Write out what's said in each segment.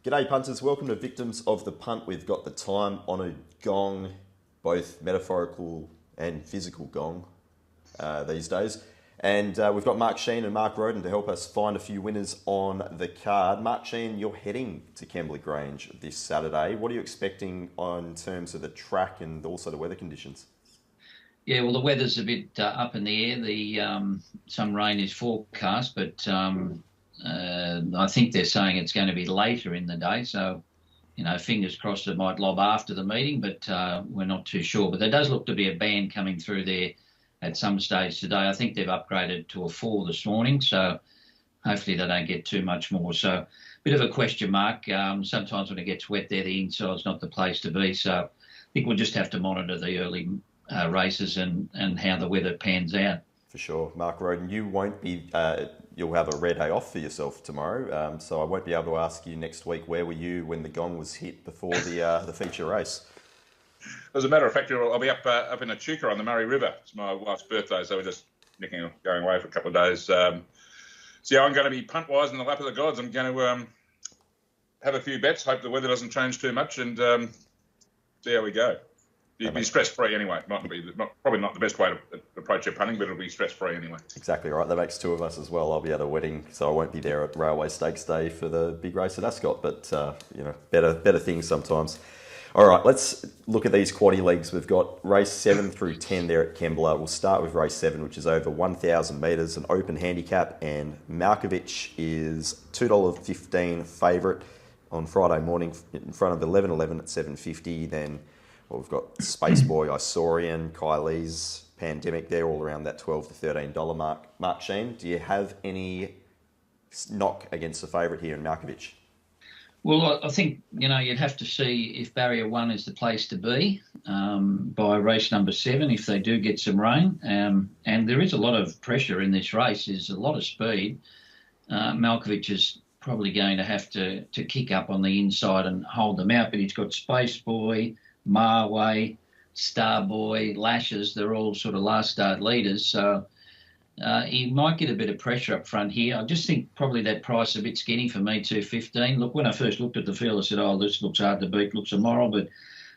G'day punters, welcome to Victims of the Punt. We've got the time-honoured gong, both metaphorical and physical gong these days. And we've got Mark Shean and Mark Rhoden to help us find a few winners on the card. Mark Shean, you're heading to Kembla Grange this Saturday. What are you expecting in terms of the track and also the weather conditions? Yeah, well, the weather's a bit up in the air. Some rain is forecast, but I think they're saying it's going to be later in the day. So, fingers crossed it might lob after the meeting, but we're not too sure. But there does look to be a band coming through there at some stage today. I think they've upgraded to a 4 this morning, so hopefully they don't get too much more. So, bit of a question mark. Sometimes when it gets wet there, the inside's not the place to be. So, I think we'll just have to monitor the early races and how the weather pans out. For sure. Mark Rhoden, you won't be, you'll have a rare day off for yourself tomorrow, so I won't be able to ask you next week where were you when the gong was hit before the feature race. As a matter of fact, I'll be up in Echuca on the Murray River. It's my wife's birthday, so we're just going away for a couple of days. So yeah, I'm going to be punt-wise in the lap of the gods. I'm going to have a few bets, hope the weather doesn't change too much, and see how we go. You'd be stress-free anyway. Probably not the best way to approach your punting, but it'll be stress-free anyway. Exactly right. That makes two of us as well. I'll be at a wedding, so I won't be there at Railway Stakes Day for the big race at Ascot, but better things sometimes. All right, let's look at these quaddie legs. We've got race 7 through 10 there at Kembla. We'll start with race 7, which is over 1,000 metres, an open handicap, and Malkovich is $2.15 favourite on Friday morning in front of 11:11 at 7.50. Then we've got Spaceboy, Isaurian, Kylie's, Pandemic there, all around that $12 to $13 mark. Mark Shean, do you have any knock against the favourite here in Malkovich? Well, I think, you'd have to see if Barrier 1 is the place to be by race number 7 if they do get some rain. And there is a lot of pressure in this race. There's a lot of speed. Malkovich is probably going to have to kick up on the inside and hold them out, but he's got Spaceboy, Marway, Starboy, Lashes. They're all sort of last start leaders. So he might get a bit of pressure up front here. I just think probably that price is a bit skinny for me, $2.15. Look, when I first looked at the field, I said, oh, this looks hard to beat, looks immoral. But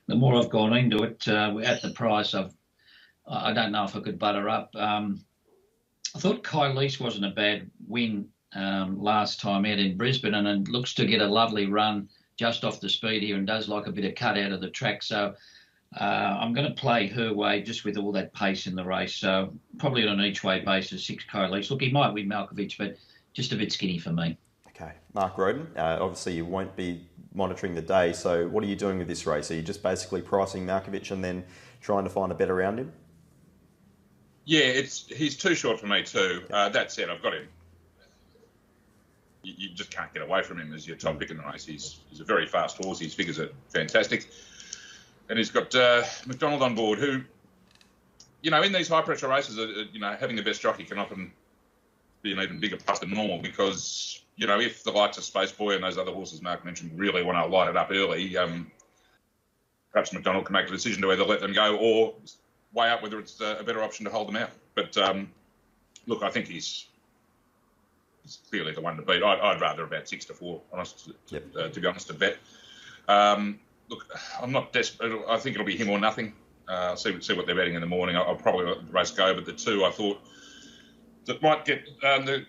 the more I've gone into it, at the price, I don't know if I could butter up. I thought Kylie's wasn't a bad win last time out in Brisbane, and it looks to get a lovely run just off the speed here and does like a bit of cut out of the track. So I'm going to play her way just with all that pace in the race. So probably on an each way basis, 6 Kylie's. Look, he might win Malkovich, but just a bit skinny for me. Okay. Mark Rhoden, obviously you won't be monitoring the day. So what are you doing with this race? Are you just basically pricing Malkovich and then trying to find a bet around him? Yeah, he's too short for me too. That said, I've got him. You just can't get away from him as your top pick in the race. He's a very fast horse. His figures are fantastic. And he's got McDonald on board who, in these high-pressure races, having the best jockey can often be an even bigger plus than normal because, if the likes of Spaceboy and those other horses Mark mentioned really want to light it up early, perhaps McDonald can make a decision to either let them go or weigh up whether it's a better option to hold them out. But, look, I think he's clearly the one to beat. I'd rather about 6 to 4, to be honest, a bet. Look, I'm not desperate. I think it'll be him or nothing. See what they're betting in the morning. I'll probably let the race go, but the two I thought that might get the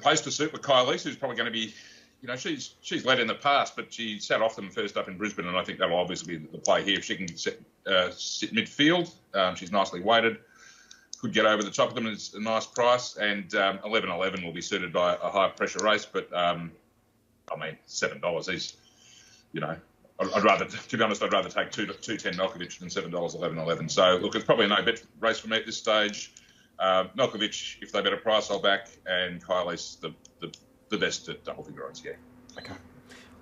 pace to suit with Kylie, who's probably going to be, she's led in the past, but she sat off them first up in Brisbane, and I think that'll obviously be the play here. If she can sit midfield, she's nicely weighted. Could get over the top of them. It's a nice price, and 11:11 will be suited by a high pressure race. But $7 is, I'd rather, to be honest, I'd rather take $2.10 Malkovich than $7 11:11. So look, it's probably a no bet race for me at this stage. Malkovich, if they bet a price, I'll back, and Kylie's the best at double figure odds. Yeah. Okay.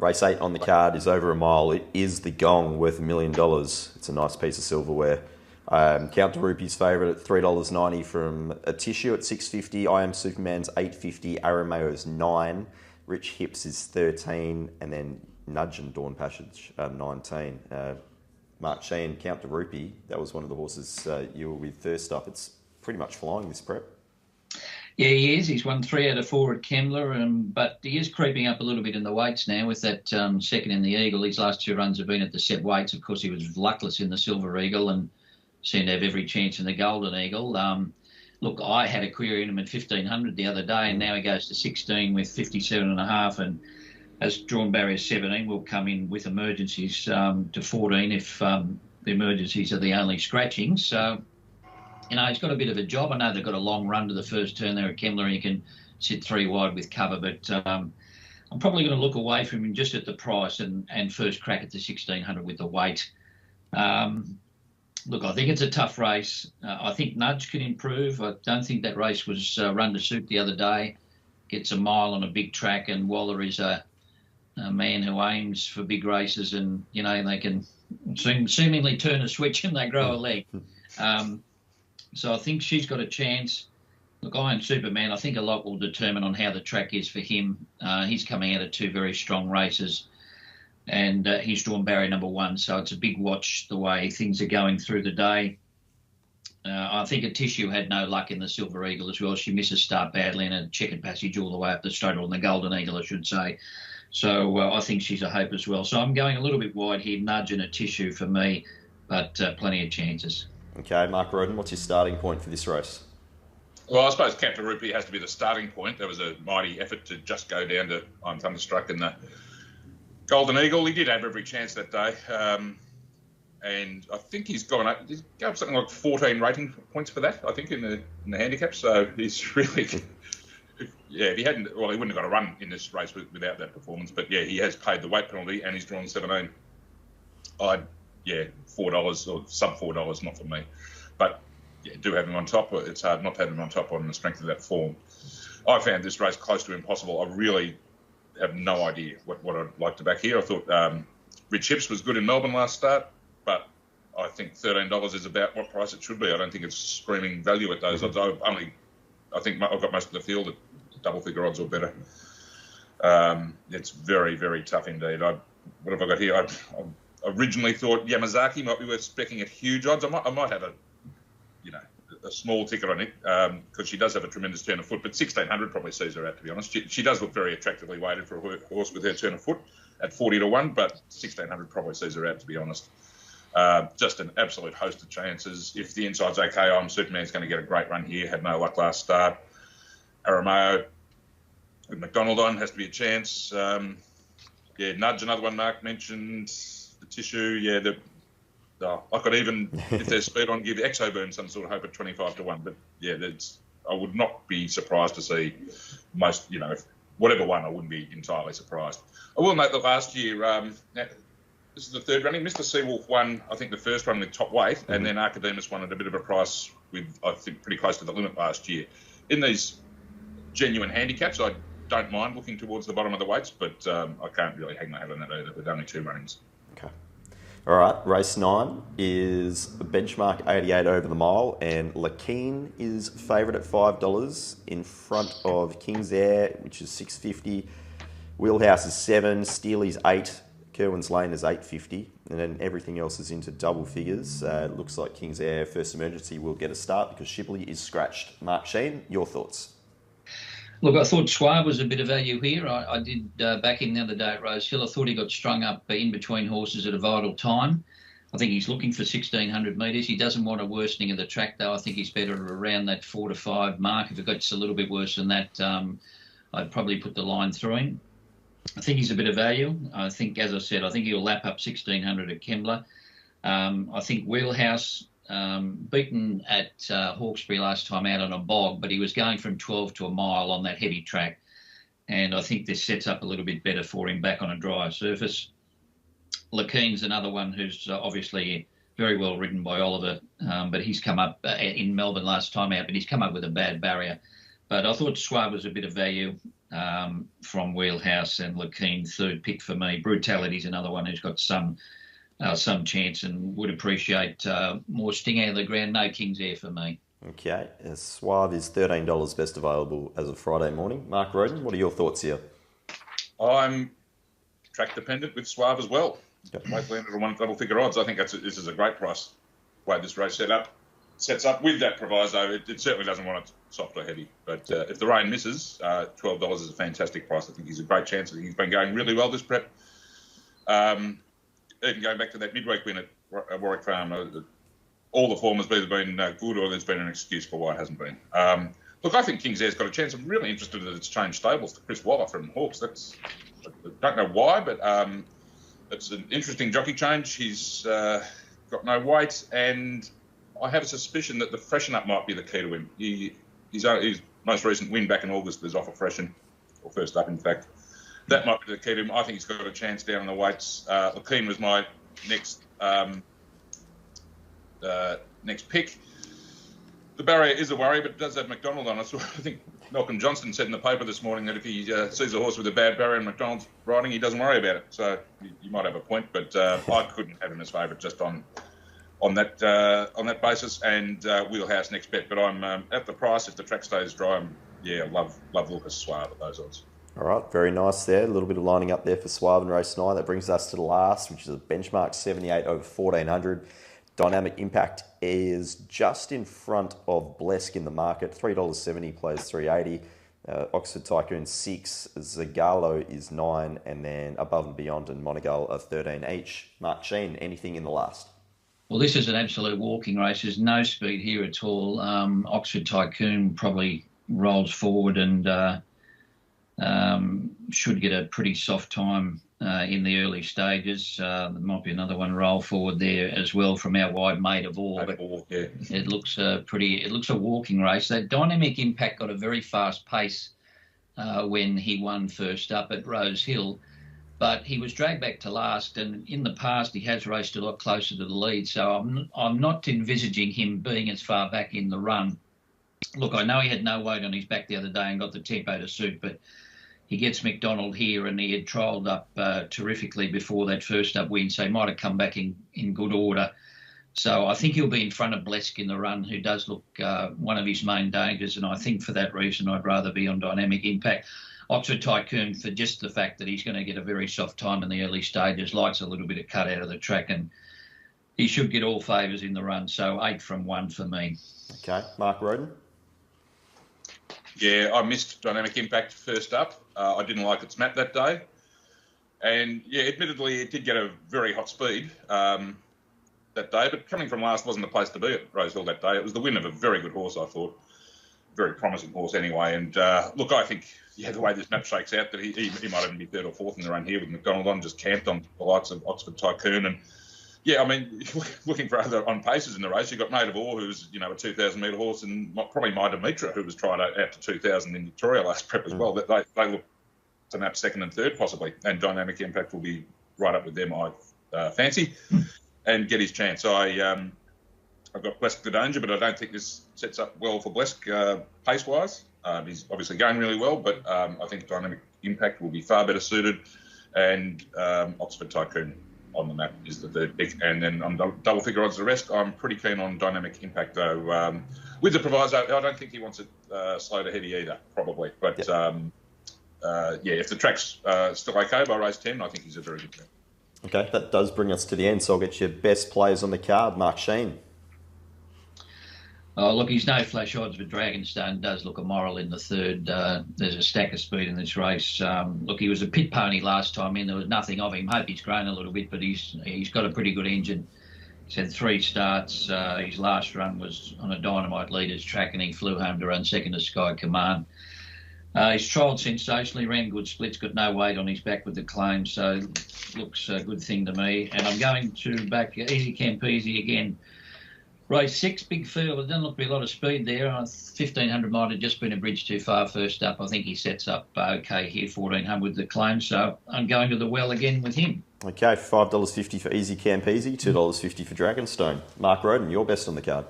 Race 8 on the card is over a mile. It is the Gong worth $1 million. It's a nice piece of silverware. Count to Rupee's favourite at $3.90 from a tissue at $6.50. I Am Superman's $8.50. Aramayo's $9. Rich Hips is $13, and then Nudge and Dawn Passage $19. Mark Shean, Count to Rupee. That was one of the horses you were with first up. It's pretty much flying this prep. Yeah, he is. He's won 3 out of 4 at Kembla, but he is creeping up a little bit in the weights now with that second in the Eagle. His last 2 runs have been at the set weights. Of course, he was luckless in the Silver Eagle and seemed to have every chance in the Golden Eagle. Look, I had a query in him at 1,500 the other day, and now he goes to 16 with 57.5, and as drawn barrier 17 will come in with emergencies to 14 if the emergencies are the only scratching. So, he's got a bit of a job. I know they've got a long run to the first turn there at Kembla, and you can sit 3 wide with cover, but I'm probably going to look away from him just at the price and first crack at the 1,600 with the weight. Look, I think it's a tough race. I think Nudge can improve. I don't think that race was run to suit the other day. Gets a mile on a big track, and Warra is a man who aims for big races, and, they can seemingly turn a switch and they grow a leg. So I think she's got a chance. Look, Iron Superman, I think a lot will determine on how the track is for him. He's coming out of 2 very strong races, and he's drawn barrier number 1, so it's a big watch the way things are going through the day. I think a Tissue had no luck in the Silver Eagle as well. She missed a start badly in a checkered passage all the way up the straight, or in the Golden Eagle, I should say. So I think she's a hope as well. So I'm going a little bit wide here, Nudge and a Tissue for me, but plenty of chances. Okay, Mark Rhoden, what's your starting point for this race? Well, I suppose Captain Rupee has to be the starting point. There was a mighty effort to just go down to I'm Thunderstruck in the Golden Eagle. He did have every chance that day. And I think he's gone up something like 14 rating points for that, I think, in the handicap. So he's really, if he hadn't, well, he wouldn't have got a run in this race without that performance. But yeah, he has paid the weight penalty and he's drawn 17. $4 or sub $4, not for me. But yeah, do have him on top. It's hard not to have him on top on the strength of that form. I found this race close to impossible. I really have no idea what I'd like to back here. I thought Rich Hips was good in Melbourne last start, but I think $13 is about what price it should be. I don't think it's screaming value at those odds. I think I've got most of the field at double-figure odds or better. It's very, very tough indeed. What have I got here? I originally thought Yamazaki might be worth specking at huge odds. I might have a small ticket on it because she does have a tremendous turn of foot, but 1,600 probably sees her out, to be honest. She does look very attractively weighted for a horse with her turn of foot at 40-1, but 1,600 probably sees her out, to be honest. Just an absolute host of chances. If the inside's okay, I'm Superman's going to get a great run here. Had no luck last start. Arameo with McDonald on has to be a chance. Nudge, another one Mark mentioned. The Tissue, I could even, if there's speed on, give Exoburn some sort of hope at 25-1. But yeah, I would not be surprised to see most, if whatever one, I wouldn't be entirely surprised. I will note that last year, this is the third running. Mr. Seawolf won, I think, the first run with top weight, and then Archidemus won at a bit of a price with, I think, pretty close to the limit last year. In these genuine handicaps, I don't mind looking towards the bottom of the weights, but I can't really hang my head on that either with only 2 runnings. Okay. All right, race 9 is benchmark 88 over the mile, and Lakeen is favourite at $5 in front of King's Air, which is $6.50. Wheelhouse is 7, Steely's 8, Kerwin's Lane is $8.50, and then everything else is into double figures. It looks like King's Air First Emergency will get a start because Shipley is scratched. Mark Shean, your thoughts? Look, I thought Schwab was a bit of value here. I did back in the other day at Rosehill. I thought he got strung up in between horses at a vital time. I think he's looking for 1,600 metres. He doesn't want a worsening of the track, though. I think he's better around that 4 to 5 mark. If it gets a little bit worse than that, I'd probably put the line through him. I think he's a bit of value. I think, as I said, I think he'll lap up 1,600 at Kembla. I think Wheelhouse, beaten at Hawkesbury last time out on a bog, but he was going from 12 to a mile on that heavy track. And I think this sets up a little bit better for him back on a drier surface. Lakeen's another one who's obviously very well ridden by Oliver, but he's come up in Melbourne last time out, but he's come up with a bad barrier. But I thought Schwab was a bit of value from Wheelhouse, and Lakeen third pick for me. Brutality's another one who's got some chance and would appreciate more sting out of the ground. No King's Air for me. Okay, Suave is $13 best available as of Friday morning. Mark Rhoden, what are your thoughts here? I'm track dependent with Suave as well. Both landed on 1 double figure odds. I think this is a great price. The way this race sets up with that proviso, it certainly doesn't want soft or heavy. But if the rain misses, $12 is a fantastic price. I think he's a great chance. He's been going really well this prep. Even going back to that midweek win at Warwick Farm, all the form has either been good or there's been an excuse for why it hasn't been. Look, I think King's Air's got a chance. I'm really interested that it's changed stables to Chris Waller from Hawkes. I don't know why, but it's an interesting jockey change. He's got no weight, and I have a suspicion that the freshen up might be the key to him. His most recent win back in August was off a freshen, or first up, in fact. That might be the key to him. I think he's got a chance down in the weights. Lakeen was my next pick. The barrier is a worry, but it does have McDonald on it. So I think Malcolm Johnston said in the paper this morning that if he sees a horse with a bad barrier and McDonald's riding, he doesn't worry about it. So you might have a point, but I couldn't have him as favourite just on that basis. And Wheelhouse next bet, but I'm at the price if the track stays dry. Love Lucas Suave at those odds. All right, very nice there. A little bit of lining up there for Suave in race 9. That brings us to the last, which is a benchmark 78 over 1400. Dynamic Impact is just in front of Blesk in the market. $3.70 plays $3.80. Oxford Tycoon 6, Zagalo is 9, and then Above and Beyond and Monegal are 13 each. Mark Shean, anything in the last? Well, this is an absolute walking race. There's no speed here at all. Oxford Tycoon probably rolls forward and should get a pretty soft time in the early stages. There might be another one roll forward there as well from our wide Maid of War. But yeah. It looks a walking race. That Dynamic Impact got a very fast pace when he won first up at Rose Hill, but he was dragged back to last. And in the past, he has raced a lot closer to the lead. So I'm not envisaging him being as far back in the run. Look, I know he had no weight on his back the other day and got the tempo to suit, but he gets McDonald here, and he had trialled up terrifically before that first up win, so he might have come back in good order. So I think he'll be in front of Blesk in the run, who does look one of his main dangers, and I think for that reason I'd rather be on Dynamic Impact. Oxford Tycoon, for just the fact that he's going to get a very soft time in the early stages, likes a little bit of cut out of the track, and he should get all favours in the run, so 8 from 1 for me. Okay, Mark Rhoden? Yeah, I missed Dynamic Impact first up. I didn't like its map that day. And, yeah, admittedly, it did get a very hot speed that day, but coming from last wasn't the place to be at Rose Hill that day. It was the win of a very good horse, I thought. Very promising horse anyway. And, look, I think, the way this map shakes out, that he might even be third or fourth in the run here with McDonald on, just camped on the likes of Oxford Tycoon. And, yeah, I mean, looking for other on paces in the race, you've got Maid of War, who's, a 2,000-metre horse, and probably My Demetra, who was tried out to 2,000 in Victoria last prep as well. But they look to map second and third, possibly. And Dynamic Impact will be right up with them, I fancy, and get his chance. I've got Blesk the danger, but I don't think this sets up well for Blesk pace-wise. He's obviously going really well, but I think Dynamic Impact will be far better suited, and Oxford Tycoon on the map is the third pick, and then on double figure odds the rest. I'm pretty keen on Dynamic Impact though, with the proviso I don't think he wants it slow to heavy either, probably, but if the track's still okay by race 10, I think he's a very good pick. Okay, that does bring us to the end, so I'll get your best players on the card. Mark Shean. Oh, look, he's no flash odds, but Dragonstone does look immoral in the third. There's a stack of speed in this race. Look, he was a pit pony last time in. There was nothing of him. Hope he's grown a little bit, but he's got a pretty good engine. He's had 3 starts. His last run was on a Dynamite Leaders track, and he flew home to run second to Sky Command. He's trialled sensationally, ran good splits, got no weight on his back with the claim, so looks a good thing to me. And I'm going to back Easy Campese again. Race 6, big field. There doesn't look to be a lot of speed there. 1,500 might have just been a bridge too far first up. I think he sets up okay here, 1,400 with the claim. So I'm going to the well again with him. Okay, $5.50 for Easy Campese, $2.50 for Dragonstone. Mark Rhoden, your best on the card.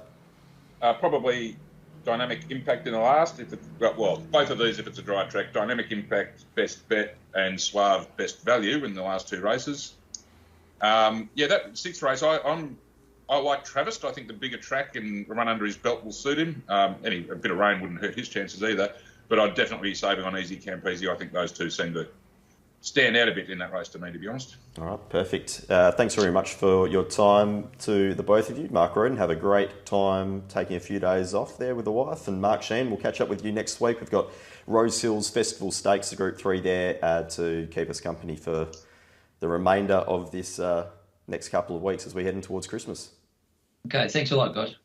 Probably Dynamic Impact in the last. Both of these if it's a dry track. Dynamic Impact, best bet, and Suave, best value in the last 2 races. That 6th race, I like Travis. I think the bigger track and run under his belt will suit him. A bit of rain wouldn't hurt his chances either. But I'd definitely be saving on Easy Campese. I think those two seem to stand out a bit in that race to me, to be honest. All right, perfect. Thanks very much for your time to the both of you. Mark Rhoden, have a great time taking a few days off there with the wife. And Mark Shean, we'll catch up with you next week. We've got Rose Hills Festival Stakes, the Group 3 there to keep us company for the remainder of this next couple of weeks as we head in towards Christmas. Okay, thanks a lot, guys.